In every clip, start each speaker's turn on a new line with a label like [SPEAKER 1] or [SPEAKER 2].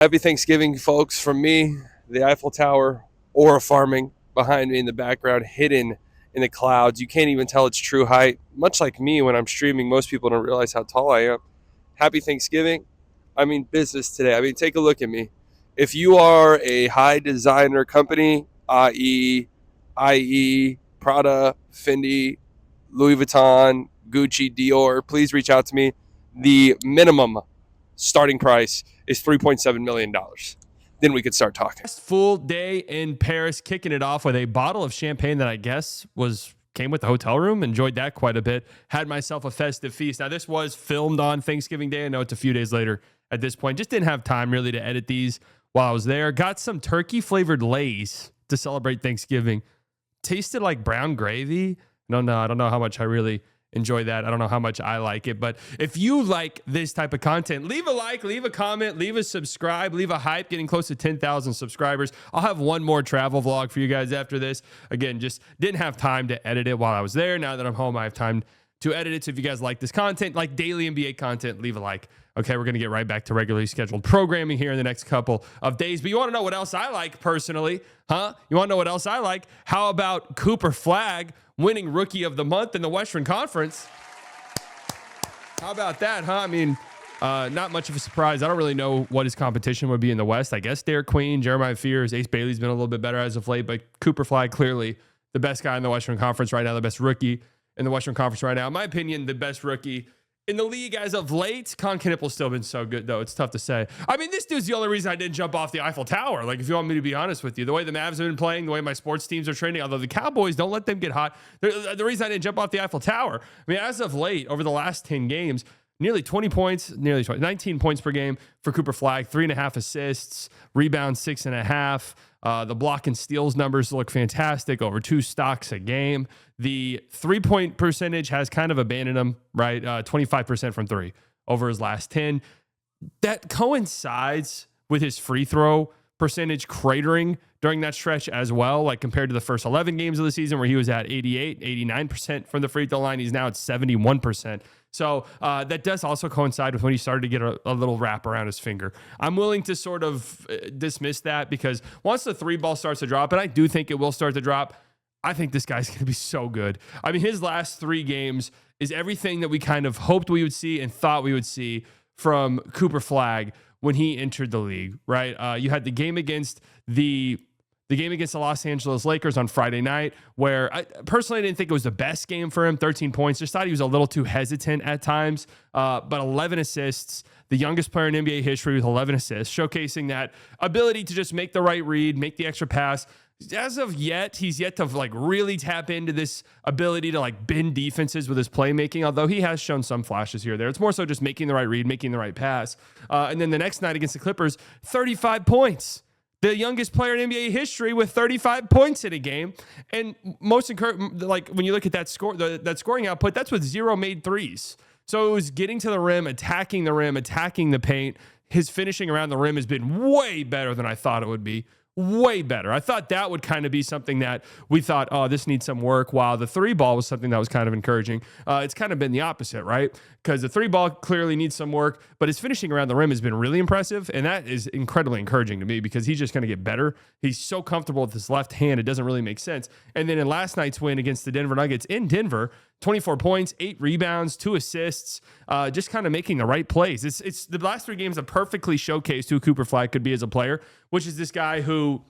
[SPEAKER 1] Happy Thanksgiving, folks, from me, the Eiffel Tower, aura farming behind me in the background, hidden in the clouds. You can't even tell its true height. Much like me when I'm streaming, most people don't realize how tall I am. Happy Thanksgiving. I mean, business today. I mean, take a look at me. If you are a high designer company, i.e., Prada, Fendi, Louis Vuitton, Gucci, Dior, please reach out to me. The minimum starting price is $3.7 million. Then we could start talking.
[SPEAKER 2] Full day in Paris, kicking it off with a bottle of champagne that I guess came with the hotel room. Enjoyed that quite a bit. Had myself a festive feast. Now, this was filmed on Thanksgiving Day. I know it's a few days later at this point. Just didn't have time really to edit these while I was there. Got some turkey-flavored Lay's to celebrate Thanksgiving. Tasted like brown gravy. No, I don't know how much I really enjoy that. I don't know how much I like it, but if you like this type of content, leave a like, leave a comment, leave a subscribe, leave a hype. Getting close to 10,000 subscribers. I'll have one more travel vlog for you guys after this. Again, just didn't have time to edit it while I was there. Now that I'm home, I have time to edit it. So if you guys like this content, like daily NBA content, leave a like. Okay, we're going to get right back to regularly scheduled programming here in the next couple of days. But you want to know what else I like personally, huh? You want to know what else I like? How about Cooper Flagg winning Rookie of the Month in the Western Conference? How about that, huh? I mean, not much of a surprise. I don't really know what his competition would be in the West. I guess Derek Queen, Jeremiah Fears, Ace Bailey's been a little bit better as of late, but Cooper Flagg clearly the best guy in the Western Conference right now, the best rookie in the Western Conference right now. In my opinion, the best rookie in the league as of late. Con Knippel's still been so good, though. It's tough to say. I mean, this dude's the only reason I didn't jump off the Eiffel Tower. Like, if you want me to be honest with you, the way the Mavs have been playing, the way my sports teams are trending, although the Cowboys, don't let them get hot. The reason I didn't jump off the Eiffel Tower, I mean, as of late, over the last 10 games, nearly 20 points, 19 points per game for Cooper Flagg, 3.5 assists, rebounds 6.5. The block and steals numbers look fantastic, over 2 stocks a game. The 3-point percentage has kind of abandoned him, right? 25% from 3 over his last 10. That coincides with his free throw percentage cratering during that stretch as well, like compared to the first 11 games of the season where he was at 88, 89% from the free throw line. He's now at 71%. So that does also coincide with when he started to get a little wrap around his finger. I'm willing to sort of dismiss that because once the 3-ball starts to drop, and I do think it will start to drop, I think this guy's going to be so good. I mean, his last 3 games is everything that we kind of hoped we would see and thought we would see from Cooper Flagg when he entered the league, right? You had the game against the Los Angeles Lakers on Friday night, where I personally didn't think it was the best game for him. 13 points. Just thought he was a little too hesitant at times. But 11 assists, the youngest player in NBA history with 11 assists, showcasing that ability to just make the right read, make the extra pass. As of yet, he's yet to like really tap into this ability to like bend defenses with his playmaking, although he has shown some flashes here or there. It's more so just making the right read, making the right pass. And then the next night against the Clippers, 35 points. The youngest player in NBA history with 35 points in a game. And most like when you look at that score, that scoring output, that's with 0 made threes. So it was getting to the rim, attacking the paint. His finishing around the rim has been way better than I thought it would be. Way better. I thought that would kind of be something that we thought, oh, this needs some work, while the 3-ball was something that was kind of encouraging. It's kind of been the opposite, right? Because the 3-ball clearly needs some work, but his finishing around the rim has been really impressive, and that is incredibly encouraging to me because he's just going to get better. He's so comfortable with his left hand, it doesn't really make sense. And then in last night's win against the Denver Nuggets in Denver, 24 points, 8 rebounds, 2 assists, just kind of making the right plays. It's the last 3 games have perfectly showcased who Cooper Flagg could be as a player, which is this guy who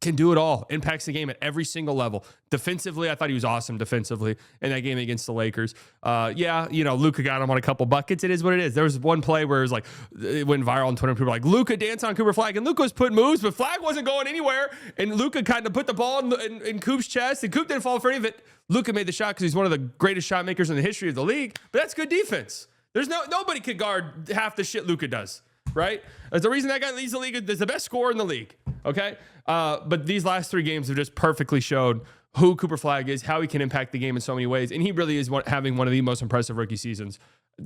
[SPEAKER 2] can do it all, impacts the game at every single level. Defensively, I thought he was awesome defensively in that game against the Lakers. Luka got him on a couple buckets. It is what it is. There was one play where it was like, it went viral on Twitter. People were like, Luka dance on Cooper Flagg. And Luka was putting moves, but Flagg wasn't going anywhere. And Luka kind of put the ball in Coop's chest, and Coop didn't fall for any of it. Luka made the shot because he's one of the greatest shot makers in the history of the league. But that's good defense. Nobody could guard half the shit Luka does, right? That's the reason that guy leads the league. Is the best scorer in the league, okay? But these last 3 games have just perfectly showed who Cooper Flagg is, how he can impact the game in so many ways. And he really is having one of the most impressive rookie seasons,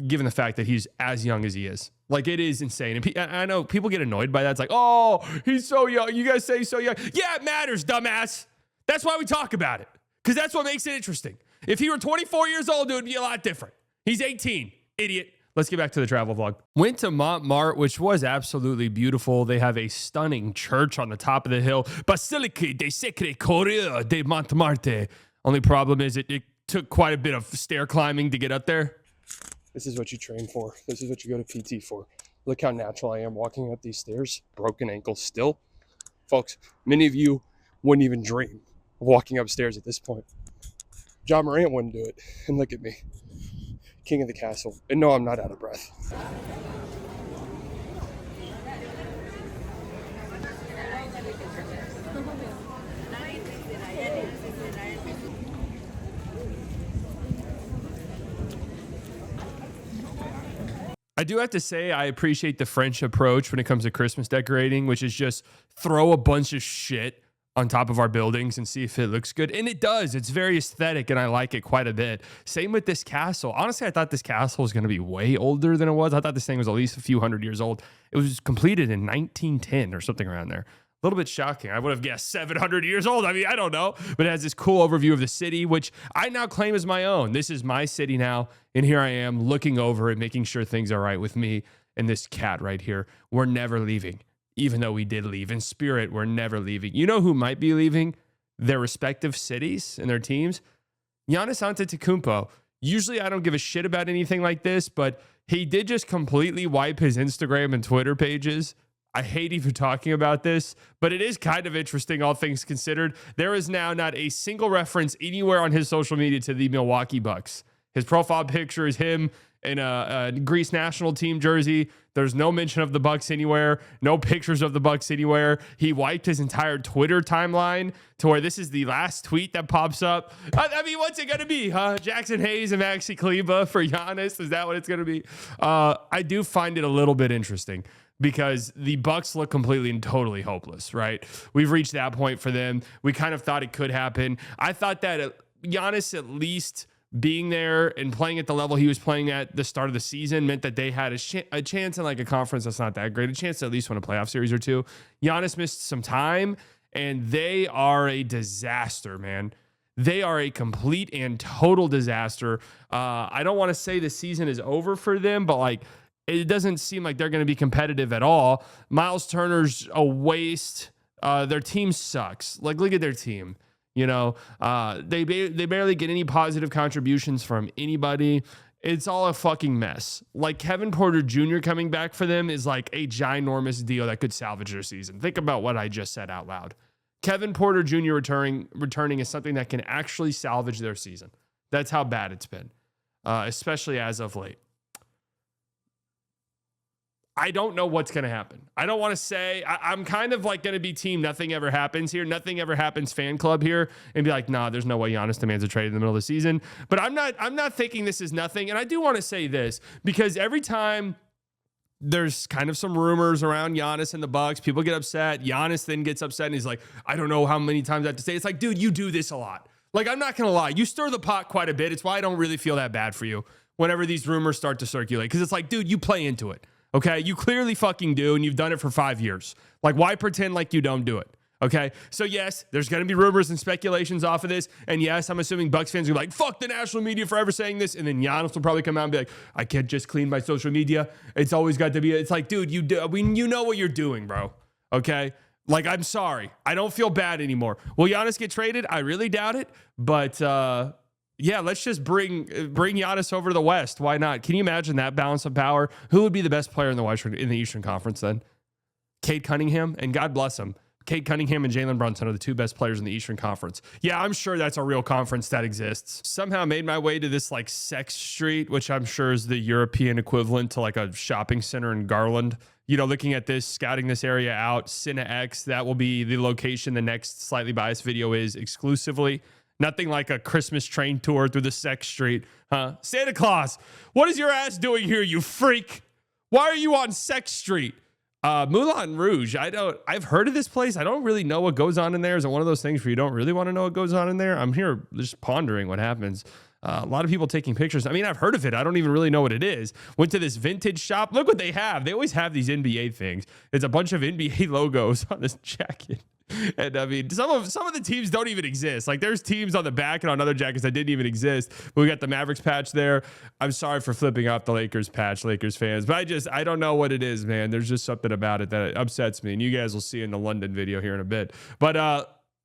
[SPEAKER 2] given the fact that he's as young as he is. Like, it is insane. And I know people get annoyed by that. It's like, oh, he's so young. You guys say he's so young. Yeah, it matters, dumbass. That's why we talk about it, because that's what makes it interesting. If he were 24 years old, it would be a lot different. He's 18, idiot. let's get back to the travel vlog. Went to Montmartre, which was absolutely beautiful. They have a stunning church on the top of the hill. Basilique des Sacré-Cœur de Montmartre. Only problem is it took quite a bit of stair climbing to get up there.
[SPEAKER 1] This is what you train for. This is what you go to PT for. Look how natural I am walking up these stairs. Broken ankle still. Folks, many of you wouldn't even dream of walking upstairs at this point. John Morant wouldn't do it. And look at me. King of the castle. And no, I'm not out of breath.
[SPEAKER 2] I do have to say I appreciate the French approach when it comes to Christmas decorating, which is just throw a bunch of shit on top of our buildings and see if it looks good. And it does. It's very aesthetic, and I like it quite a bit. Same with this castle. Honestly, I thought this castle was going to be way older than it was. I thought this thing was at least a few hundred years old. It was completed in 1910 or something around there. A little bit shocking. I would have guessed 700 years old. I mean, I don't know. But it has this cool overview of the city, which I now claim as my own. This is my city now. And here I am looking over it, making sure things are right with me and this cat right here. We're never leaving, even though we did leave. In spirit, we're never leaving. You know who might be leaving? Their respective cities and their teams? Giannis Antetokounmpo. Usually I don't give a shit about anything like this, but he did just completely wipe his Instagram and Twitter pages. I hate even talking about this, but it is kind of interesting, all things considered. There is now not a single reference anywhere on his social media to the Milwaukee Bucks. His profile picture is him in a Greece national team jersey. There's no mention of the Bucks anywhere, no pictures of the Bucks anywhere. He wiped his entire Twitter timeline to where this is the last tweet that pops up. I mean, what's it going to be, huh? Jackson Hayes and Maxi Kleber for Giannis? Is that what it's going to be? I do find it a little bit interesting, because the Bucks look completely and totally hopeless, right? We've reached that point for them. We kind of thought it could happen. I thought that Giannis at least being there and playing at the level he was playing at the start of the season meant that they had a chance in like a conference that's not that great, a chance to at least win a playoff series or two. Giannis missed some time, and they are a disaster, man. They are a complete and total disaster. I don't want to say the season is over for them, but like, it doesn't seem like they're going to be competitive at all. Miles Turner's a waste. Their team sucks. Like, look at their team. You know, they barely get any positive contributions from anybody. It's all a fucking mess. Like, Kevin Porter Jr. coming back for them is like a ginormous deal that could salvage their season. Think about what I just said out loud. Kevin Porter Jr. returning is something that can actually salvage their season. That's how bad it's been, especially as of late. I don't know what's going to happen. I don't want to say, I'm kind of like going to be team nothing ever happens here. Nothing ever happens fan club here, and be like, nah, there's no way Giannis demands a trade in the middle of the season. But I'm not thinking this is nothing. And I do want to say this, because every time there's kind of some rumors around Giannis and the Bucks, people get upset. Giannis then gets upset and he's like, I don't know how many times I have to say it. It's like, dude, you do this a lot. Like, I'm not going to lie. You stir the pot quite a bit. It's why I don't really feel that bad for you whenever these rumors start to circulate. Because it's like, dude, you play into it. Okay, you clearly fucking do, and you've done it for 5 years. Like, why pretend like you don't do it? Okay, so yes, there's going to be rumors and speculations off of this, and yes, I'm assuming Bucks fans are like, fuck the national media for ever saying this, and then Giannis will probably come out and be like, I can't just clean my social media. It's always got to be, it's like, dude, you know what you're doing, bro. Okay, like, I'm sorry. I don't feel bad anymore. Will Giannis get traded? I really doubt it, but yeah, let's just bring Giannis over to the West. Why not? Can you imagine that balance of power? Who would be the best player in the Eastern Conference then? Cade Cunningham, and God bless him. Cade Cunningham and Jalen Brunson are the two best players in the Eastern Conference. Yeah, I'm sure that's a real conference that exists. Somehow made my way to this like Sex Street, which I'm sure is the European equivalent to like a shopping center in Garland. You know, looking at this, scouting this area out, Cine X, that will be the location the next Slightly Biased video is exclusively. Nothing like a Christmas train tour through the Sex Street, huh? Santa Claus, what is your ass doing here, you freak? Why are you on Sex Street? Moulin Rouge, I've heard of this place. I don't really know what goes on in there. Is it one of those things where you don't really want to know what goes on in there? I'm here just pondering what happens. A lot of people taking pictures. I mean, I've heard of it. I don't even really know what it is. Went to this vintage shop. Look what they have. They always have these NBA things. It's a bunch of NBA logos on this jacket. And I mean, some of the teams don't even exist. Like there's teams on the back and on other jackets that didn't even exist. But we got the Mavericks patch there. I'm sorry for flipping off the Lakers patch, Lakers fans, but I don't know what it is, man. There's just something about it that upsets me, and you guys will see in the London video here in a bit. But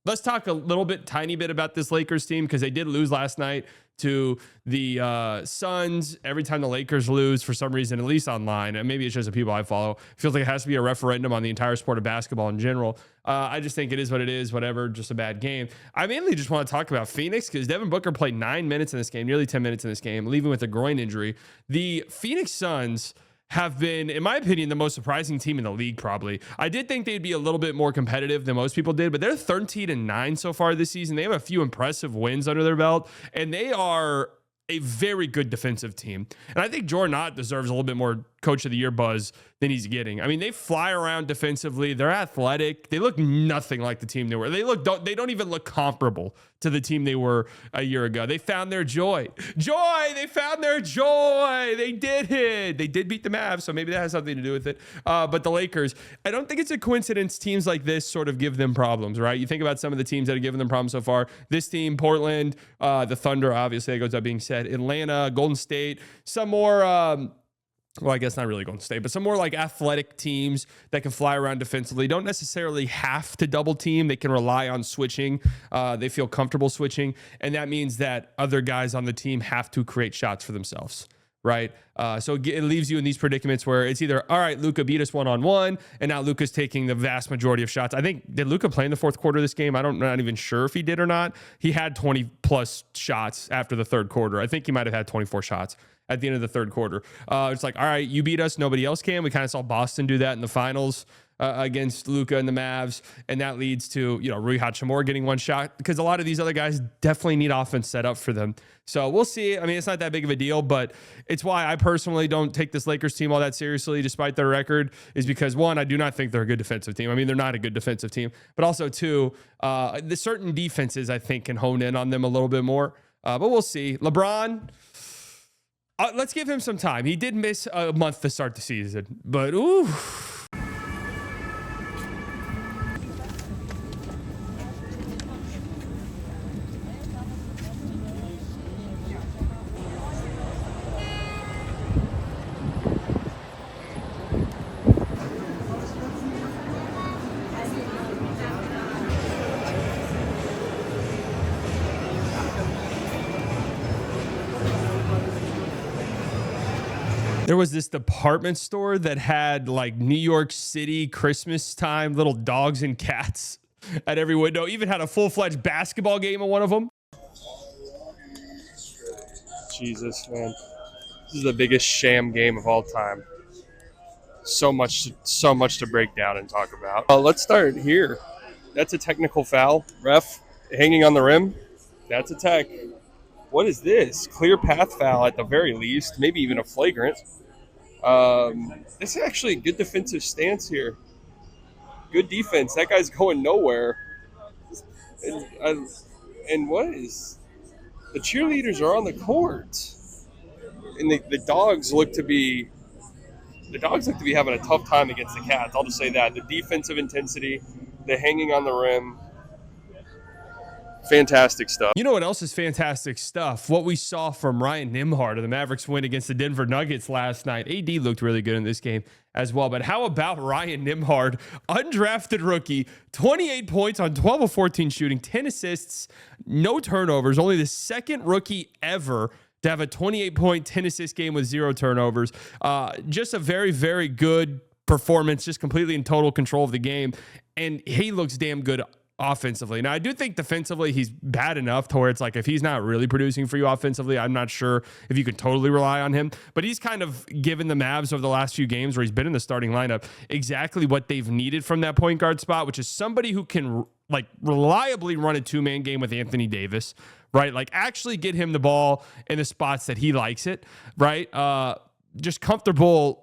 [SPEAKER 2] let's talk a little bit, tiny bit about this Lakers team, because they did lose last night to the Suns. Every time the Lakers lose, for some reason, at least online, and maybe it's just the people I follow, it feels like it has to be a referendum on the entire sport of basketball in general. I just think it is what it is, whatever, just a bad game. I mainly just want to talk about Phoenix, because Devin Booker played 9 minutes in this game, nearly 10 minutes in this game, leaving with a groin injury. The Phoenix Suns have been, in my opinion, the most surprising team in the league, probably. I did think they'd be a little bit more competitive than most people did, but they're 13-9 so far this season. They have a few impressive wins under their belt, and they are a very good defensive team. And I think Jordan Ott deserves a little bit more Coach of the Year buzz than he's getting. I mean, they fly around defensively. They're athletic. They look nothing like the team they were. They don't even look comparable to the team they were a year ago. They found their joy. They found their joy. They did it. They did beat the Mavs, so maybe that has something to do with it. But the Lakers, I don't think it's a coincidence teams like this sort of give them problems, right? You think about some of the teams that have given them problems so far. This team, Portland, the Thunder, obviously, that goes up being said. Atlanta, Golden State, some more well, I guess not really Golden State, but some more like athletic teams that can fly around defensively. Don't necessarily have to double team. They can rely on switching. They feel comfortable switching. And that means that other guys on the team have to create shots for themselves, right? So it leaves you in these predicaments where it's either, all right, Luka beat us one-on-one, and now Luka's taking the vast majority of shots. I think, did Luka play in the fourth quarter of this game? I'm not even sure if he did or not. He had 20-plus shots after the third quarter. I think he might have had 24 shots at the end of the third quarter. It's like, all right, you beat us, nobody else can. We kind of saw Boston do that in the finals against Luka and the Mavs, and that leads to, Rui Hachimura getting one shot, because a lot of these other guys definitely need offense set up for them. So we'll see. I mean, it's not that big of a deal, but it's why I personally don't take this Lakers team all that seriously, despite their record, is because, one, I do not think they're a good defensive team. I mean, they're not a good defensive team, but also, two, the certain defenses, I think, can hone in on them a little bit more. But we'll see. LeBron, let's give him some time. He did miss a month to start the season, but ooh. There was this department store that had like New York City Christmas time, little dogs and cats at every window. Even had a full-fledged basketball game in one of them.
[SPEAKER 1] Jesus, man. This is the biggest sham game of all time. So much to break down and talk about. Let's start here. That's a technical foul. Ref hanging on the rim. That's a tech. What is this? Clear path foul at the very least. Maybe even a flagrant. This is actually a good defensive stance here. Good defense. That guy's going nowhere. And what is... The cheerleaders are on the court. And the dogs look to be... The dogs look to be having a tough time against the Cats. I'll just say that. The defensive intensity, the hanging on the rim. Fantastic stuff.
[SPEAKER 2] You know what else is fantastic stuff? What we saw from Ryan Nembhard of the Mavericks win against the Denver Nuggets last night. AD looked really good in this game as well. But how about Ryan Nembhard, undrafted rookie, 28 points on 12 of 14 shooting, 10 assists, no turnovers. Only the second rookie ever to have a 28-point, 10-assist game with 0 turnovers. Just a very, very good performance, just completely in total control of the game. And he looks damn good offensively. Now, I do think defensively he's bad enough to where it's like if he's not really producing for you offensively, I'm not sure if you can totally rely on him. But he's kind of given the Mavs over the last few games where he's been in the starting lineup exactly what they've needed from that point guard spot, which is somebody who can like reliably run a two-man game with Anthony Davis, right? Like actually get him the ball in the spots that he likes it, right? Just comfortable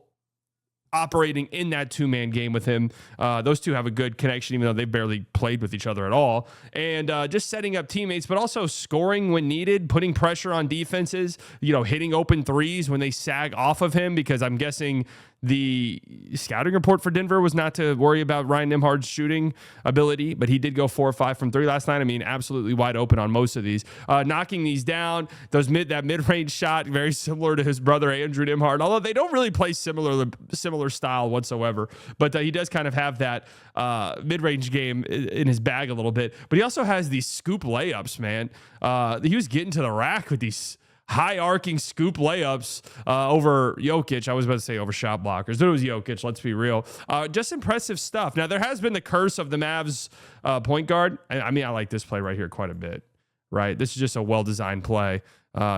[SPEAKER 2] operating in that two-man game with him. Those two have a good connection, even though they barely played with each other at all. And just setting up teammates, but also scoring when needed, putting pressure on defenses, hitting open threes when they sag off of him, because I'm guessing The scouting report for Denver was not to worry about Ryan Nembhard's shooting ability, but he did go 4 or 5 from 3 last night. I mean, absolutely wide open on most of these. Knocking these down, that mid-range shot, very similar to his brother Andrew Nembhard, although they don't really play similar style whatsoever. But he does kind of have that mid-range game in his bag a little bit. But he also has these scoop layups, man. He was getting to the rack with these high arcing scoop layups over Jokic. I was about to say over shot blockers, but it was Jokic. Let's be real. Just impressive stuff. Now, there has been the curse of the Mavs point guard. I mean, I like this play right here quite a bit, right? This is just a well-designed play.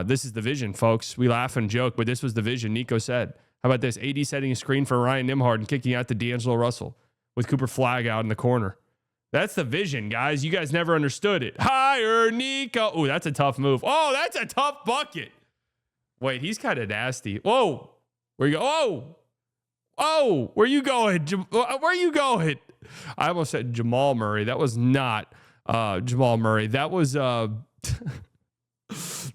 [SPEAKER 2] This is the vision, folks. We laugh and joke, but this was the vision. Nico said, how about this? AD setting a screen for Ryan Nembhard and kicking out to D'Angelo Russell with Cooper Flagg out in the corner. That's the vision, guys. You guys never understood it. Higher, Nico. Oh, that's a tough move. Oh, that's a tough bucket. Wait, he's kind of nasty. Whoa. Where you go? Oh. Oh, where you going? Where you going? I almost said Jamal Murray. That was not Jamal Murray. That was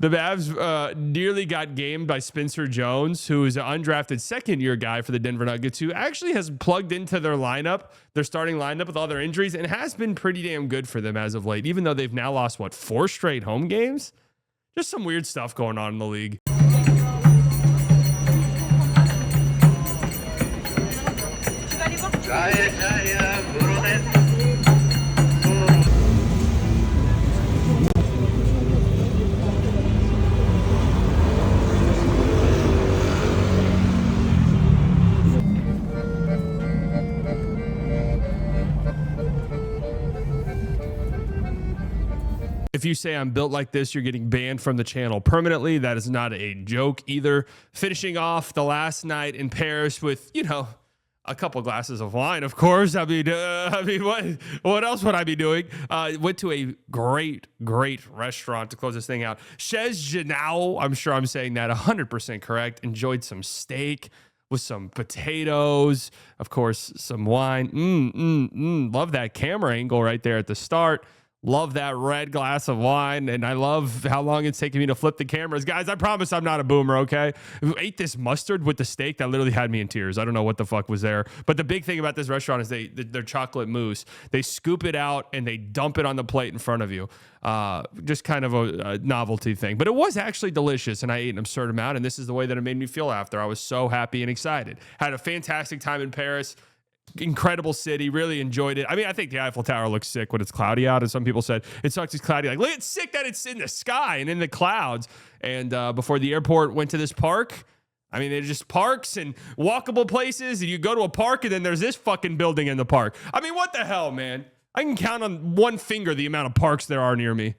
[SPEAKER 2] the Mavs nearly got gamed by Spencer Jones, who is an undrafted second-year guy for the Denver Nuggets, who actually has plugged into their starting lineup with all their injuries, and has been pretty damn good for them as of late, even though they've now lost, 4 straight home games? Just some weird stuff going on in the league. If you say I'm built like this, you're getting banned from the channel permanently. That is not a joke either. Finishing off the last night in Paris with, a couple glasses of wine, of course. I mean, what else would I be doing? Went to a great restaurant to close this thing out. Chez Janao, I'm sure I'm saying that 100% correct. Enjoyed some steak with some potatoes, of course, some wine. Love that camera angle right there at the start. Love that red glass of wine, and I love how long it's taking me to flip the cameras. Guys, I promise I'm not a boomer, okay? Ate this mustard with the steak that literally had me in tears. I don't know what the fuck was there. But the big thing about this restaurant is their chocolate mousse. They scoop it out, and they dump it on the plate in front of you. Just kind of a novelty thing. But it was actually delicious, and I ate an absurd amount, and this is the way that it made me feel after. I was so happy and excited. Had a fantastic time in Paris. Incredible city, really enjoyed it. I mean, I think the Eiffel Tower looks sick when it's cloudy out, and some people said it sucks it's cloudy. Like, look, it's sick that it's in the sky and in the clouds. And before the airport, went to this park. I mean, they're just parks and walkable places, and you go to a park, and then there's this fucking building in the park. I mean, what the hell, man? I can count on one finger the amount of parks there are near me.